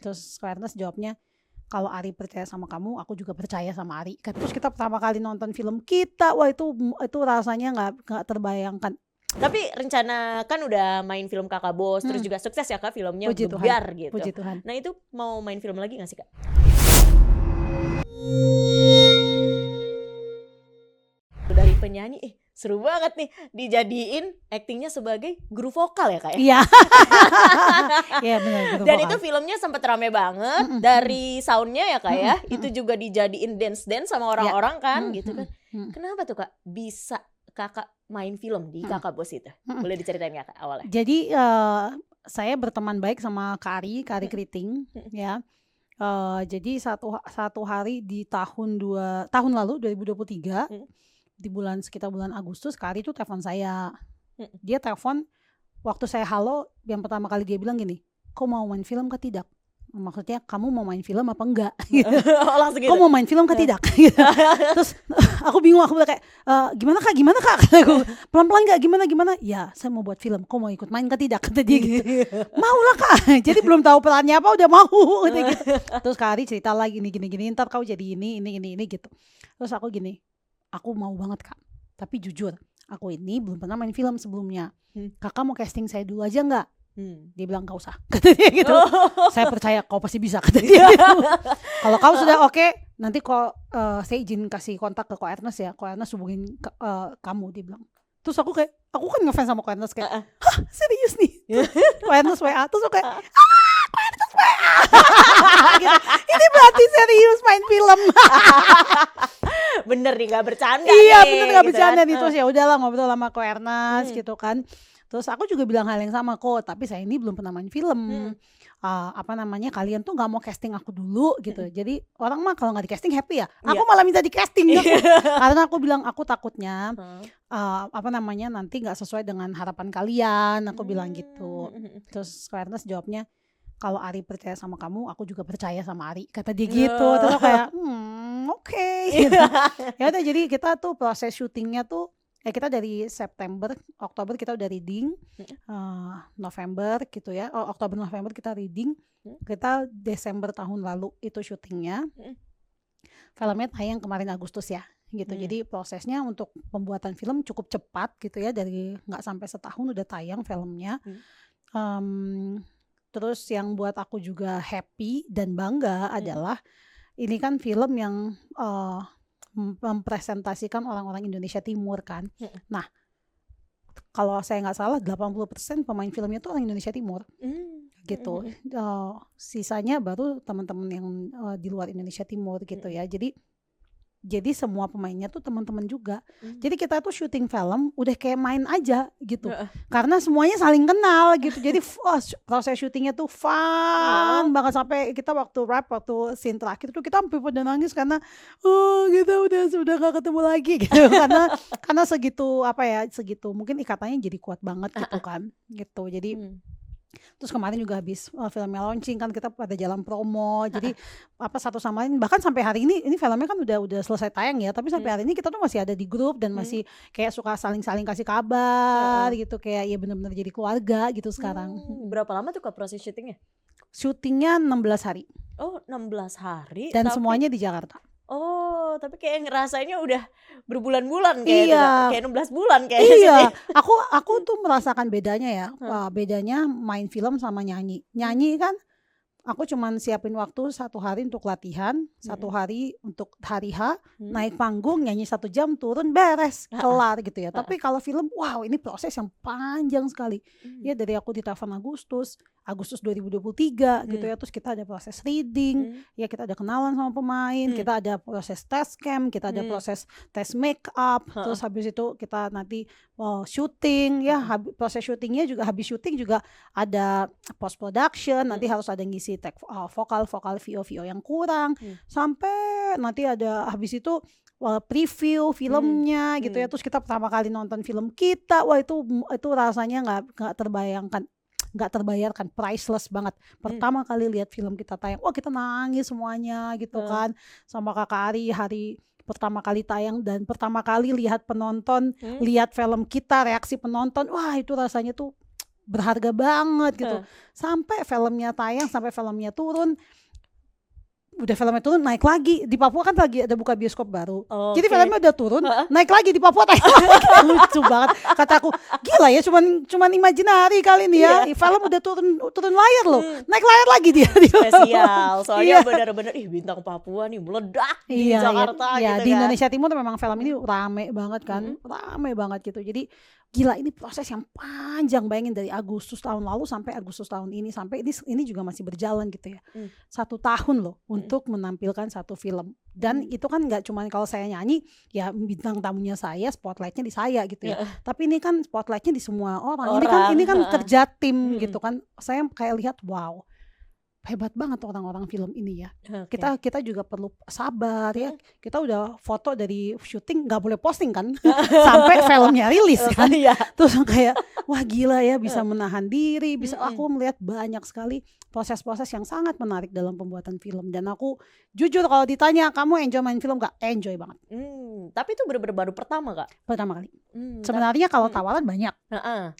Terus Kak Ernest jawabnya, kalau Ari percaya sama kamu, aku juga percaya sama Ari. Terus kita pertama kali nonton film kita, wah itu rasanya nggak terbayangkan. Tapi rencana kan udah main film Kakak Bos, terus juga sukses ya Kak filmnya, Puji Tuhan, gebyar gitu. puji Tuhan. Nah itu mau main film lagi gak sih Kak? Dari penyanyi, seru banget nih dijadiin aktingnya sebagai guru vokal ya Kak ya? Iya. Iya benar, guru Dan vokal. itu filmnya sempat rame banget dari soundnya ya Kak ya. Itu juga dijadiin dance sama orang-orang kan gitu kan. Kenapa tuh Kak bisa Kakak main film di Kakak Bos itu? Boleh diceritain gak Kak awalnya? Jadi saya berteman baik sama Kak Ari Kriting ya. Jadi satu hari di tahun lalu 2023 di sekitar bulan Agustus, Kak Ari tuh telepon saya. Dia telepon waktu saya halo, yang pertama kali dia bilang gini, kau mau main film kah tidak? Maksudnya kamu mau main film apa enggak? Langsung gitu. Kau mau main film kah tidak? Terus aku bingung, aku bilang kayak gimana kak? Pelan-pelan gak, gimana? Ya saya mau buat film, kau mau ikut main kah tidak? Kata dia gitu. Mau lah kak. Jadi belum tahu perannya apa udah mau gitu. Terus Kak Ari cerita lagi gini, ntar kau jadi ini gitu. Terus aku gini, aku mau banget kak, tapi jujur aku ini belum pernah main film sebelumnya. Kakak mau casting saya dulu aja nggak? Dia bilang gak usah, kata dia gitu. Saya percaya kau pasti bisa, kata dia gitu. Kalau kau sudah oke, nanti saya izin kasih kontak ke Ko Ernest ya, Ko Ernest hubungin kamu, dia bilang. Terus aku kan ngefans sama Ko Ernest kayak, hah serius nih? Ko Ernest WA, terus aku kayak, Ko Ernest WA gitu. Ini berarti serius main film. Bener nih gak bercanda. Iya bener gak gitu bercanda kan. nih. Terus ya udahlah ngobrol sama Ko Ernest gitu kan. Terus aku juga bilang hal yang sama kok, tapi saya ini belum pernah main film. Kalian tuh nggak mau casting aku dulu gitu. Jadi orang mah kalau nggak di casting happy ya. Aku malah minta di casting karena aku bilang aku takutnya nanti nggak sesuai dengan harapan kalian. Aku bilang gitu. Terus Ko Ernest jawabnya, kalau Ari percaya sama kamu, aku juga percaya sama Ari. Kata dia gitu. Terus aku kayak oke. Gitu. Ya udah, jadi kita tuh proses syutingnya tuh. Kita dari Oktober kita udah reading, November gitu ya, Oktober November kita reading, kita Desember tahun lalu itu syutingnya, filmnya tayang kemarin Agustus ya gitu. Jadi prosesnya untuk pembuatan film cukup cepat gitu ya, dari nggak sampai setahun udah tayang filmnya. Terus yang buat aku juga happy dan bangga adalah ini kan film yang mempresentasikan orang-orang Indonesia Timur kan. Nah, kalau saya nggak salah 80% pemain filmnya tuh orang Indonesia Timur gitu. Sisanya baru teman-teman yang di luar Indonesia Timur gitu ya. Jadi semua pemainnya tuh teman-teman juga. Jadi kita tuh syuting film udah kayak main aja gitu. Karena semuanya saling kenal gitu. Jadi proses syutingnya tuh fun banget, sampai kita waktu scene terakhir tuh kita sampai pada nangis karena kita udah gak ketemu lagi gitu. karena segitu mungkin ikatannya jadi kuat banget gitu kan. Gitu. Jadi terus kemarin juga habis filmnya launching kan, kita pada jalan promo, jadi satu sama lain, bahkan sampai hari ini filmnya kan udah selesai tayang ya, tapi sampai hari ini kita tuh masih ada di grup dan masih kayak suka saling kasih kabar gitu, kayak ya benar-benar jadi keluarga gitu sekarang. Berapa lama tuh Kak proses syutingnya? Syutingnya 16 hari. Oh 16 hari. Dan semuanya di Jakarta. Oh, tapi kayak ngerasainnya udah berbulan-bulan kayak kayak 16 bulan kayak. Iya, aku tuh merasakan bedanya ya. Bedanya main film sama nyanyi. Nyanyi kan aku cuman siapin waktu 1 hari untuk latihan, 1 hari untuk hari H, naik panggung, nyanyi 1 jam, turun, beres, kelar gitu ya. Tapi kalau film, wow ini proses yang panjang sekali. Ya dari aku di telepon Agustus 2023 gitu ya. Terus kita ada proses reading, ya kita ada kenalan sama pemain, kita ada proses test cam, kita ada proses tes make up, terus habis itu kita nanti syuting ya. Proses syutingnya juga, habis syuting juga ada post production, nanti harus ada ngisi tag vokal VO yang kurang, sampai nanti ada habis itu preview filmnya gitu ya. Terus kita pertama kali nonton film kita, wah itu rasanya nggak terbayarkan, priceless banget. Pertama kali lihat film kita tayang, wah kita nangis semuanya gitu kan, sama Kakak Ari hari pertama kali tayang dan pertama kali lihat penonton lihat film kita, reaksi penonton, wah itu rasanya tuh berharga banget gitu. Sampai filmnya tayang, sampai filmnya turun, udah filmnya turun naik lagi di Papua kan lagi ada buka bioskop baru. Jadi filmnya udah turun, naik lagi di Papua tayang lagi. Lucu banget. Kata aku, gila ya, cuman imajinari kali ini ya. Film udah turun layar loh. Naik layar lagi dia. Spesial. Soalnya benar-benar bintang Papua nih meledak di Jakarta gitu di kan. Indonesia Timur memang film ini rame banget kan. Rame banget gitu. Jadi gila, ini proses yang panjang, bayangin dari Agustus tahun lalu sampai Agustus tahun ini, sampai ini juga masih berjalan gitu ya. 1 tahun loh untuk menampilkan satu film. Dan itu kan nggak cuma kalau saya nyanyi ya bintang tamunya saya, spotlightnya di saya gitu ya. Tapi ini kan spotlightnya di semua orang. Ini kan kerja tim gitu kan. Saya kayak lihat, wow, hebat banget orang-orang film ini ya. Kita juga perlu sabar ya. Kita udah foto dari syuting, nggak boleh posting kan sampai filmnya rilis kan. Terus kayak wah gila ya, bisa menahan diri, bisa. Aku melihat banyak sekali proses-proses yang sangat menarik dalam pembuatan film. Dan aku jujur kalau ditanya kamu enjoy main film gak? Enjoy banget. Tapi itu bener-bener baru pertama Kak? Pertama kali. Sebenarnya kalau tawaran banyak.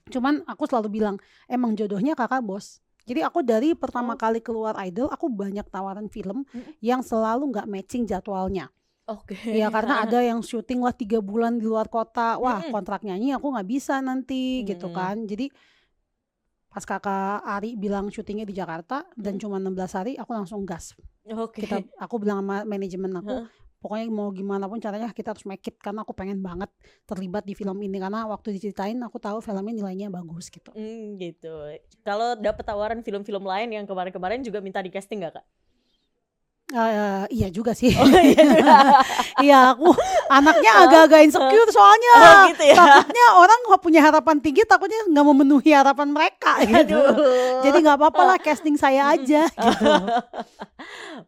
Cuman aku selalu bilang emang jodohnya kakak bos. Jadi aku dari pertama kali keluar Idol, aku banyak tawaran film yang selalu nggak matching jadwalnya. Ya karena ada yang syuting 3 bulan di luar kota, wah kontrak nyanyi aku nggak bisa nanti gitu kan. Jadi pas kakak Ari bilang syutingnya di Jakarta dan cuma 16 hari, aku langsung gas. Aku bilang sama manajemen aku, pokoknya mau gimana pun caranya kita harus make it, karena aku pengen banget terlibat di film ini, karena waktu diceritain aku tahu filmnya nilainya bagus gitu. Gitu. Kalau dapet tawaran film-film lain yang kemarin-kemarin juga minta di casting gak Kak? Iya juga sih. Iya, aku anaknya agak-agak insecure soalnya. Gitu ya? Takutnya orang punya harapan tinggi, takutnya nggak memenuhi harapan mereka gitu. Jadi nggak apa-apa lah, casting saya aja gitu.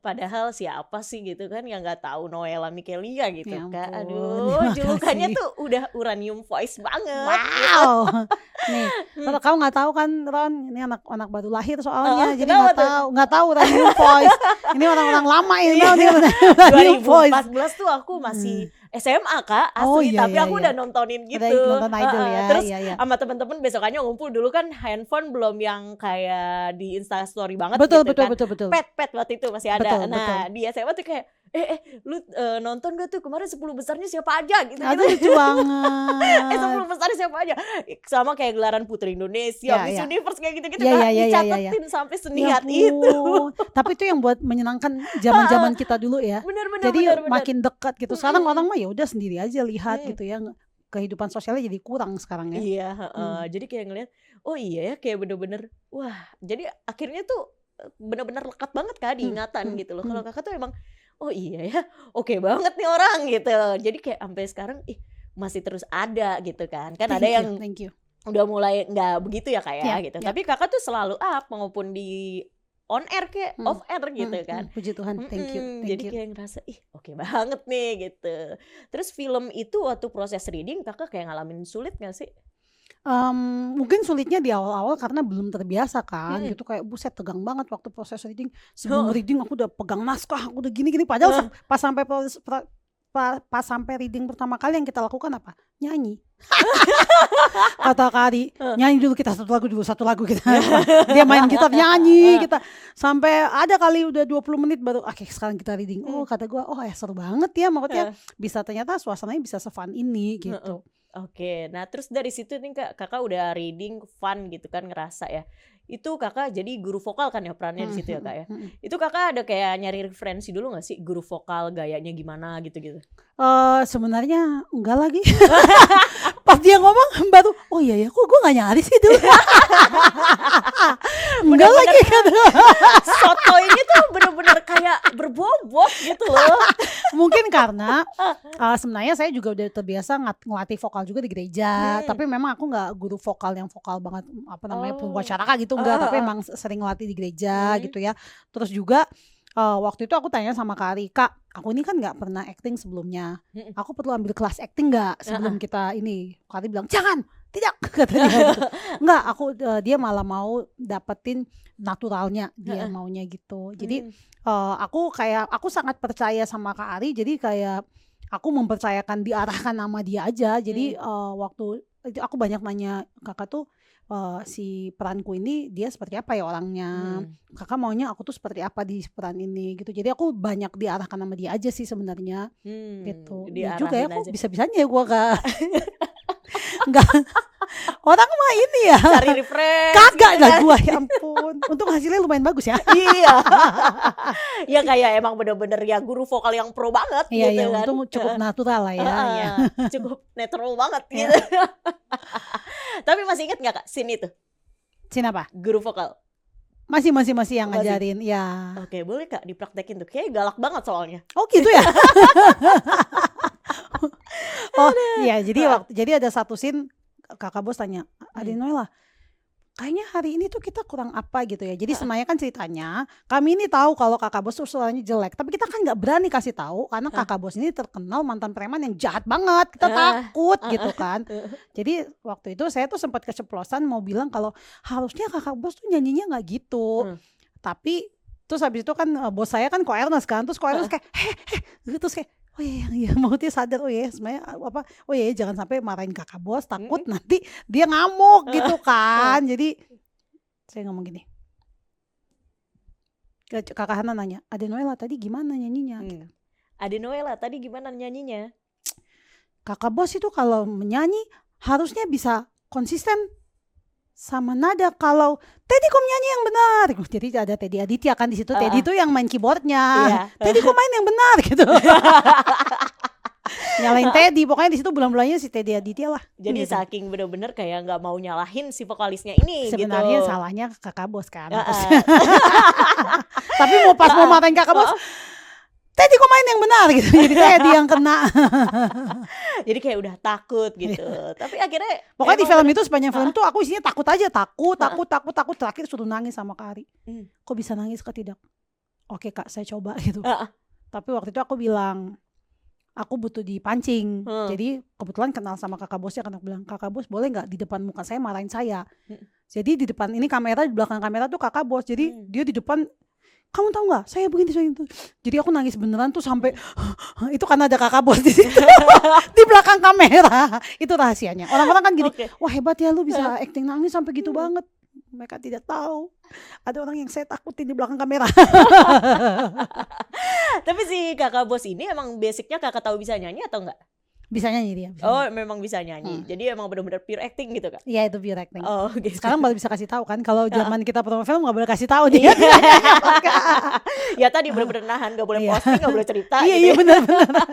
Padahal siapa sih gitu kan yang nggak tahu Noella Mikelia gitu Ya kan. ampun, Julukannya makasih. tuh udah uranium voice banget. Wow. Nih, kalau kamu nggak tahu kan Ron, ini anak baru lahir soalnya, jadi nggak tahu Uranium Voice. Ini orang-orang lama ini Uranium Voice. 2014 tuh aku masih SMA Kak, asli, tapi aku udah nontonin gitu. Nonton Idol ya. Terus sama temen-temen besokannya ngumpul, dulu kan handphone belum yang kayak di Instastory banget betul, gitu kan. Betul. Pet waktu itu masih ada. Betul. Di SMA tuh kayak lu nonton gak tuh kemarin 10 besarnya siapa aja gitu. Aduh lucu banget. 10 besarnya siapa aja. Sama kayak gelaran Putri Indonesia, Miss Universe kayak gitu-gitu kan. Dicatetin sampai seniat itu. Tapi itu yang buat menyenangkan zaman-zaman kita dulu ya. Bener. Jadi makin dekat gitu. Sekarang orang mah ya udah sendiri aja lihat gitu ya. Kehidupan sosialnya jadi kurang sekarang ya. Iya, jadi kayak ngeliat, oh iya ya, kayak bener-bener wah, jadi akhirnya tuh bener-bener lekat banget Kak diingatan gitu loh. Kalau kakak tuh emang oh iya ya, oke banget nih orang gitu. Jadi kayak sampai sekarang masih terus ada gitu kan. Kan ada yang udah mulai nggak begitu ya Kak ya gitu. Tapi kakak tuh selalu up maupun di on air kayak off air gitu kan. Puji Tuhan, thank you. Jadi kayak ngerasa oke banget nih gitu. Terus film itu waktu proses reading kakak kayak ngalamin sulit gak sih? Mungkin sulitnya di awal-awal karena belum terbiasa kan gitu, kayak buset tegang banget waktu proses reading. Sebelum reading aku udah pegang naskah, aku udah gini-gini, padahal pas sampai reading pertama kali yang kita lakukan apa? Nyanyi. Kata Kari, nyanyi dulu kita satu lagu kita. Dia main gitar nyanyi kita. Sampai ada kali udah 20 menit baru oke sekarang kita reading. Oh kata gue, seru banget ya, maksudnya bisa, ternyata suasananya bisa se-fun ini gitu. Oke, nah terus dari situ nih kakak udah reading fun gitu kan, ngerasa ya. Itu kakak jadi guru vokal kan ya perannya di situ ya Kak ya. Itu kakak ada kayak nyari referensi dulu gak sih guru vokal gayanya gimana gitu-gitu? Sebenarnya enggak lagi. Pas dia ngomong baru oh iya ya, kok gue gak nyari sih dulu. Enggak lagi kan. Soto ini tuh bener-bener kayak berbobot gitu loh. Mungkin karena sebenarnya saya juga udah terbiasa ngelatih vokal juga di gereja. Tapi memang aku gak guru vokal yang vokal banget, apa namanya, pewacaraka gitu enggak. Tapi emang sering ngelatih di gereja gitu ya. Terus juga waktu itu aku tanya sama Kak Ari, Kak, aku ini kan gak pernah acting sebelumnya, aku perlu ambil kelas acting gak sebelum kita ini? Kak Ari bilang, jangan, tidak, katanya gitu. Enggak, dia malah mau dapetin naturalnya, dia maunya gitu. Jadi aku sangat percaya sama Kak Ari, jadi kayak aku mempercayakan, diarahkan nama dia aja. Jadi waktu itu aku banyak nanya kakak tuh, si peranku ini dia seperti apa ya orangnya. Kakak maunya aku tuh seperti apa di peran ini gitu. Jadi aku banyak diarahkan sama dia aja sih sebenarnya gitu. Ya juga ya, aku bisa-bisanya ya gue nggak orang mah ini ya cari refresh kagak lah gue, ya ampun. Untung hasilnya lumayan bagus ya. Iya. Ya kayak emang bener-bener ya guru vokal yang pro banget iya, gitu iya, kan. untung cukup natural lah ya, ya. Cukup natural banget gitu. Tapi masih ingat gak Kak scene itu? Scene apa? Guru vokal. Masih yang ngajarin ya. Oke, boleh Kak dipraktekin tuh, kayak galak banget soalnya. Oh gitu ya. Oh iya, jadi ada satu scene kakak bos tanya, Adenoela, kayaknya hari ini tuh kita kurang apa gitu ya. Jadi sebenarnya kan ceritanya kami ini tahu kalau kakak bos tuh suaranya jelek, tapi kita kan nggak berani kasih tahu karena kakak bos ini terkenal mantan preman yang jahat banget. Kita takut gitu kan. Jadi waktu itu saya tuh sempat keceplosan mau bilang kalau harusnya kakak bos tuh nyanyinya nggak gitu. Tapi terus habis itu kan bos saya kan Ko Ernest kan, terus Ko Ernest kayak terus kayak oh iya maksudnya sadar sebenarnya apa jangan sampai marahin kakak bos, takut nanti dia ngamuk gitu kan. Jadi saya ngomong gini, kakak Hana nanya, Adenoela tadi gimana nyanyinya gitu. Adenoela tadi gimana nyanyinya? Kakak bos itu kalau menyanyi harusnya bisa konsisten sama nada. Kalau Teddy kok menyanyi yang benar, jadi ada Teddy Aditya kan di situ. Teddy itu yang main keyboardnya. Teddy kok main yang benar gitu. Nyalain Teddy, pokoknya di situ bulan-bulannya si Teddy Aditya lah. Jadi gitu. Saking bener-bener kayak nggak mau nyalahin si vokalisnya ini. Sebenarnya gitu. Salahnya kakak bos kan. Tapi pas mau marahin kakak bos, Teddy kok main yang benar gitu. Jadi Teddy yang kena. Jadi kayak udah takut gitu. Tapi akhirnya pokoknya di film itu sepanjang film tuh aku isinya takut aja, takut. Terakhir suruh nangis sama Kak Ari. Kok bisa nangis Kak? Tidak. Oke Kak, saya coba gitu. Tapi waktu itu aku bilang aku butuh dipancing. Jadi kebetulan kenal sama kakak bosnya, kan aku bilang, kakak bos boleh nggak di depan muka saya marahin saya. Jadi di depan ini kamera, di belakang kamera tuh kakak bos. Jadi dia di depan, kamu tahu nggak saya begini saya itu. Jadi aku nangis beneran tuh sampai itu karena ada kakak bos di situ. Di belakang kamera. Itu rahasianya. Orang-orang kan gini, wah hebat ya lu bisa acting nangis sampai gitu banget. Mereka tidak tahu ada orang yang saya takutin di belakang kamera. Tapi si kakak bos ini emang basicnya kakak tahu bisa nyanyi atau enggak? Bisa nyanyi dia. Memang bisa nyanyi. Jadi emang benar-benar pure acting gitu Kak? Iya itu pure acting. Gitu. Sekarang baru bisa kasih tahu kan. Kalau zaman kita promo film nggak boleh kasih tahu dia. Ya tadi benar-benar nahan, nggak boleh posting, nggak boleh cerita. Iya benar-benar.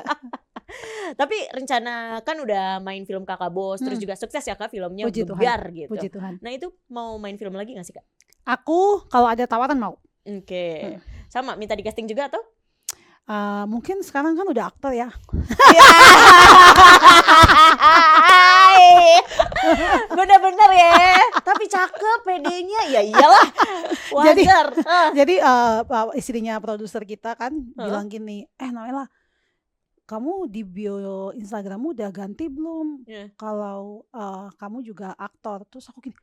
Tapi rencana kan udah main film kakak bos, terus juga sukses ya Kak filmnya, Gebyar gitu. Puji Tuhan. Nah itu mau main film lagi gak sih Kak? Aku kalau ada tawaran mau. Oke. Sama minta di casting juga atau? Mungkin sekarang kan udah aktor ya. Bener-bener ya. Tapi cakep PD-nya, ya iyalah. Wajar. Jadi istrinya produser kita kan bilang gini, Noela, kamu di bio Instagrammu udah ganti belum? Kalau kamu juga aktor. Terus aku gini,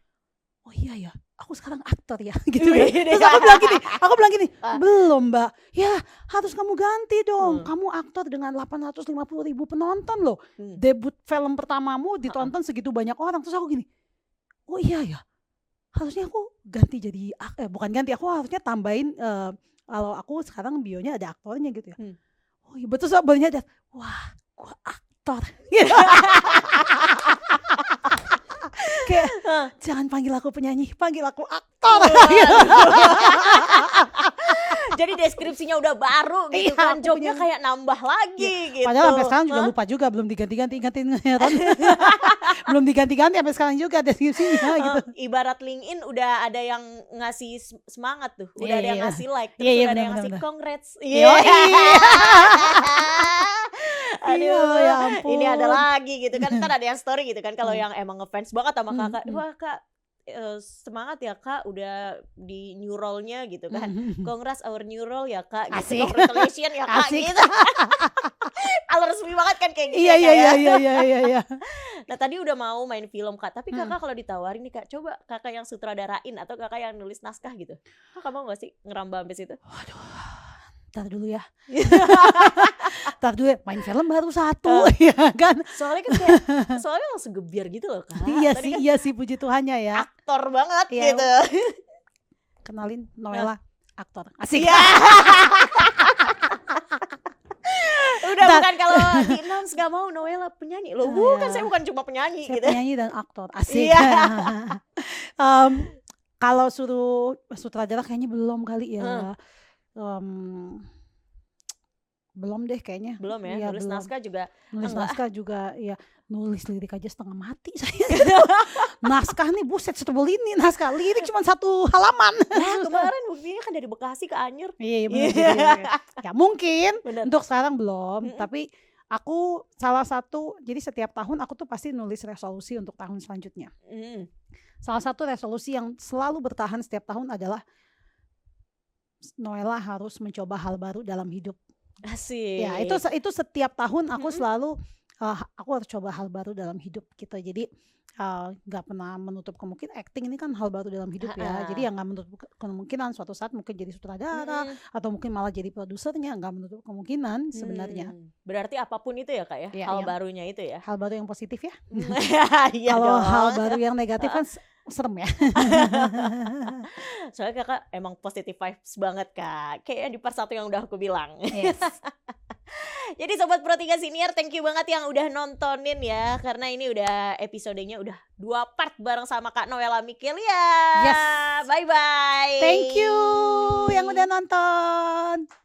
oh iya ya, aku sekarang aktor ya gitu ya. Terus aku bilang gini, belum Mbak, ya harus kamu ganti dong. Kamu aktor dengan 850.000 penonton loh. Debut film pertamamu ditonton segitu banyak orang. Terus aku gini, oh iya ya, harusnya aku ganti jadi bukan ganti, aku harusnya tambahin kalau aku sekarang bionya ada aktornya gitu ya. Oh iya betul, soalnya ada, wah gua aktor. Kayak jangan panggil aku penyanyi, panggil aku aktor. Jadi deskripsinya udah baru gitu kan, jobnya kayak nambah lagi gitu. Padahal sampai sekarang juga lupa juga, belum diganti-ganti belum diganti-ganti sampai sekarang juga deskripsinya gitu. Ibarat LinkedIn udah ada yang ngasih semangat tuh, udah ada yang ngasih like, terus udah ada yang ngasih congrats. Aduh, ya ampun. Ini ada lagi gitu kan, ada yang story gitu kan, kalau yang emang ngefans banget sama kakak, wah Kak semangat ya Kak, udah di new role-nya gitu kan. Congrats our new role ya Kak gitu. Congratulations ya Kak gitu. Kalau resmi banget kan kayak gitu. Iya. Nah tadi udah mau main film Kak, tapi Kakak kalau ditawarin nih Kak, coba Kakak yang sutradarain atau Kakak yang nulis naskah gitu, Kakak mau gak sih ngerambah sampai situ? Waduh, Ntar dulu ya. Ntar dulu ya, main film baru 1 ya kan. Soalnya kan kayak soalnya langsung gebiar gitu loh Kak. Tadi kan Iya sih puji Tuhannya ya. aktor banget Iya. gitu. Kenalin Noella, aktor. Asik. Iya. Udah Ntar. bukan kalau di announce gak mau Noella penyanyi. Loh bukan, Iya. saya bukan cuma penyanyi Saya gitu. penyanyi dan aktor. Asik. Iya. Kalau suruh sutradara kayaknya belum kali ya. Belum deh kayaknya. Belum ya, Iya, nulis belum. naskah juga Nulis enggak. naskah juga ya, nulis lirik aja setengah mati saya. Naskah nih buset setebel ini naskah. Lirik cuma 1 halaman. Nah kemarin buktinya kan dari Bekasi ke Anyer. Iya benar juga. Ya mungkin Bener. untuk sekarang belum, tapi aku salah satu, jadi setiap tahun aku tuh pasti nulis resolusi untuk tahun selanjutnya. Salah satu resolusi yang selalu bertahan setiap tahun adalah Noella harus mencoba hal baru dalam hidup. Asik. Ya itu setiap tahun aku selalu aku harus coba hal baru dalam hidup gitu. Jadi nggak pernah menutup kemungkinan, acting ini kan hal baru dalam hidup ya. Jadi ya nggak menutup kemungkinan suatu saat mungkin jadi sutradara atau mungkin malah jadi produsernya, nggak menutup kemungkinan sebenarnya. Berarti apapun itu ya Kak ya, Ya, hal yang- barunya itu ya. Hal baru yang positif ya. Iya Kalau dong. hal baru yang negatif kan serem ya. Soalnya Kakak emang positive vibes banget Kak. Kayak di part 1 yang udah aku bilang. Yes. Jadi Sobat Pro 3 Senior, thank you banget yang udah nontonin ya. Karena ini udah episodenya udah 2 part bareng sama Kak Noella Michelia. Yes. Bye-bye. Thank you yang udah nonton.